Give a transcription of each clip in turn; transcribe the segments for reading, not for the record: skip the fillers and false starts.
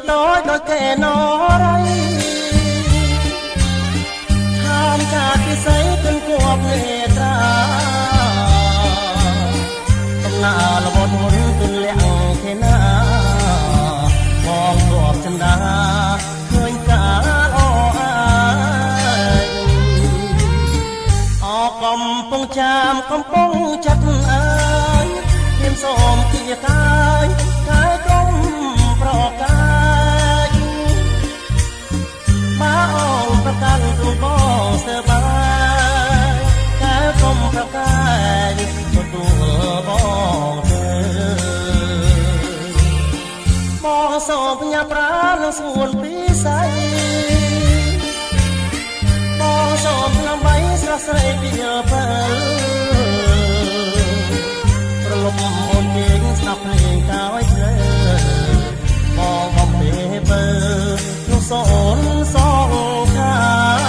តូចដូចកែនរៃខាមចាពិស័យគិនគួបនេត្រាកំណាលវត្តមុនទន្លាក់ខេណាបងគួបចន្ទាឃើញការអអាយអកំពុងចាំកំពុងចាត់អើយព្រាមសូមគៀកាយកាយក្រុមប្រកាយមកអង្គប្រកាន់ទ្រង់បងសើបាយកាយក្រុមប្រកាយទទួលបងទៅបងសូមញ៉ាប្រានឹងស្រួលពីស័យបងសូមដើម្បីស្រស់ស្រីពីបើប្រលប់អូនជេងស្ដាប់ភ្លេងកោយភ្លើបងបំពេបើនោះសូនសងខា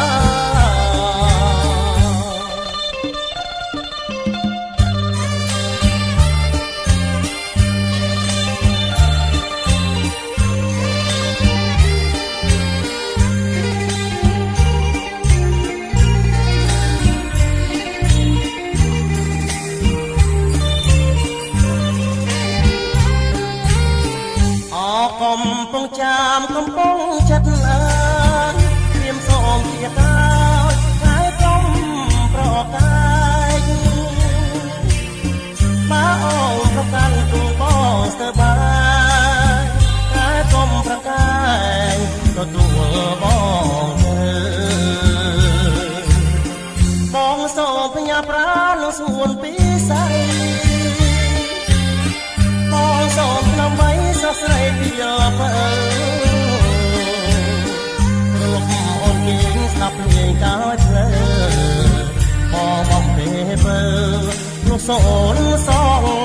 កំពុងចាំកំពុងចិត្តអើយព្រាមសូមជាកាយកាយក្រុមប្រកាយមកអង្គប្រកាន់ទ្រង់បងសើបាយកាយក្រុមប្រកាយទទួលបងទៅបងសូមបញ្ញាប្រានឹងស្រួនពីស័យបងសូមដើម្បីសោះស្រីពីបើរលកអូនគៀងស្ដាប់ភ្លេងកោយភ្លើបងបំពេបើនោះសូនសង